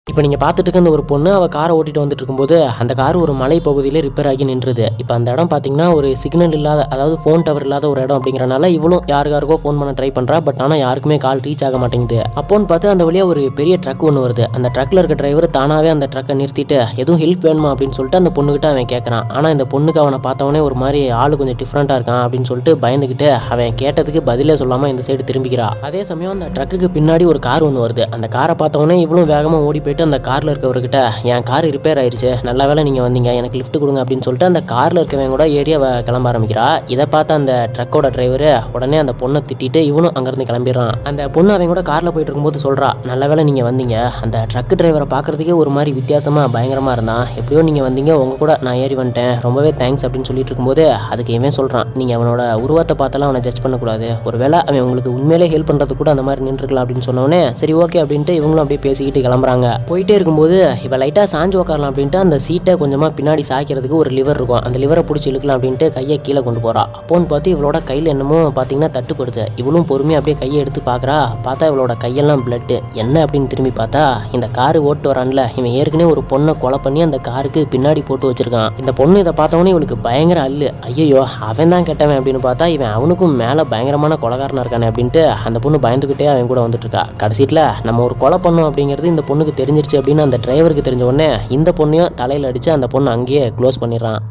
இப்போ நீங்கள் பார்த்துட்டு இருக்க அந்த ஒரு பொண்ணு அவள் காரை ஓட்டிட்டு வந்துட்டு இருக்கும்போது அந்த கார் ஒரு மலை பகுதியில் ரிப்பேர் ஆகி நின்றுது. இப்போ அந்த இடம் பார்த்தீங்கன்னா ஒரு சிக்னல் இல்லாத, அதாவது ஃபோன் டவர் இல்லாத ஒரு இடம் அப்படிங்கிறனால இவளும் யாருக்காருக்கோ ஃபோன் பண்ண ட்ரை பண்ணுறா. பட் ஆனால் யாருக்குமே கால் ரீச் ஆக மாட்டேங்குது. அப்போன்னு பார்த்து அந்த வழியாக ஒரு பெரிய ட்ரக் ஒன்று வருது. அந்த ட்ரக்கில் இருக்க டிரைவர் தானாகவே அந்த ட்ரக்கை நிறுத்திட்டு எதுவும் ஹெல்ப் வேணுமா அப்படின்னு சொல்லிட்டு அந்த பொண்ணுகிட்ட அவன் கேட்குறான். ஆனால் இந்த பொண்ணுக்கு அவனை பார்த்தவொடனே ஒரு மாதிரி ஆள் கொஞ்சம் டிஃப்ரெண்ட்டாக இருக்கான் அப்படின்னு சொல்லிட்டு பயந்துக்கிட்டு அவன் கேட்டதுக்கு பதிலே சொல்லாமல் இந்த சைடு திரும்பிக்கிறா. அதே சமயம் அந்த ட்ரக்குக்கு பின்னாடி ஒரு கார் ஒன்று வருது. அந்த காரை பார்த்தவொடனே இவளும் வேகமாக ஓடி போயிட்டு அந்த காரில் இருக்கவர்கிட்ட என் கார் ரிப்பேர் ஆயிடுச்சு, நல்ல வேலை நீங்கள் வந்தீங்க, எனக்கு லிஃப்ட் கொடுங்க அப்படின்னு சொல்லிட்டு அந்த காரில் இருக்கவங்க கூட ஏரியாவை கிளம்ப ஆரம்பிக்கிறா. இதை பார்த்து அந்த ட்ரக்கோட டிரைவர் உடனே அந்த பொண்ணை திட்டிட்டு இவனும் அங்கேருந்து கிளம்பிடுறான். அந்த பொண்ணு அவங்க கூட காரில் போயிட்டு இருக்கும்போது சொல்கிறா, நல்ல வேலை நீங்கள் வந்தீங்க, அந்த ட்ரக் டிரைவரை பார்க்குறதுக்கே ஒரு மாதிரி வித்தியாசமாக பயங்கரமாக இருந்தான், எப்படியோ நீங்கள் வந்தீங்க, உங்கள் கூட நான் ஏறி வந்துட்டேன், ரொம்பவே தேங்க்ஸ் அப்படின்னு சொல்லிட்டு இருக்கும்போது அதுக்கு இவன் சொல்கிறான், நீங்கள் அவனோட உருவத்தை பார்த்தாலும் அவனை ஜட்ஜ் பண்ணக்கூடாது, ஒருவேளை அவன் உங்களுக்கு உண்மையிலே ஹெல்ப் பண்ணுறது கூட அந்த மாதிரி நின்றுக்கலாம் அப்படின்னு சொன்னோடனே சரி ஓகே அப்படின்ட்டு இவங்களும் அப்படியே பேசிக்கிட்டு கிளம்புறாங்க. போயிட்டே இருக்கும்போது இப்போ லைட்டாக சாஞ்சு உட்காரலாம் அப்படின்ட்டு அந்த சீட்டை கொஞ்சமாக பின்னாடி சாய்க்கிறதுக்கு ஒரு லிவர் இருக்கும். அந்த லிவரை பிடிச்சி இழுக்கலாம் அப்படின்ட்டு கையை கீழே கொண்டு போகிறா. அப்போன்னு பார்த்து இவளோட கையில் என்னமோ பார்த்தீங்கன்னா தட்டுப்படுது. இவளும் பொறுமையாக அப்படியே கையை எடுத்து பார்க்குறா. பார்த்தா இவளோட கையெல்லாம் பிளட்டு. என்ன அப்படின்னு திரும்பி பார்த்தா இந்த காரு ஓட்டு வரான்ல இவன் ஏற்கனவே ஒரு பொண்ணை கொலை பண்ணி அந்த காருக்கு பின்னாடி போட்டு வச்சிருக்கான். இந்த பொண்ணு இதை பார்த்தவொடனே இவளுக்கு பயங்கர அல்லு. ஐயோ அவன் தான் கெட்டவன் அப்படின்னு பார்த்தா இவன் அவனுக்கும் மேலே பயங்கரமான கொலைகாரனா இருக்கானே அப்படின்ட்டு அந்த பொண்ணு பயந்துக்கிட்டே அவன் கூட வந்துட்டு இருக்கா. கடைசியில் நம்ம ஒரு கொலை பண்ணோம் அப்படிங்கிறது இந்த பொண்ணுக்கு தெரிஞ்சிருச்சு அப்படின்னு அந்த டிரைவருக்கு தெரிஞ்ச உடனே இந்த பொண்ணையும் தலையில் அடித்து அந்த பொண்ணு அங்கேயே க்ளோஸ் பண்ணிடுறான்.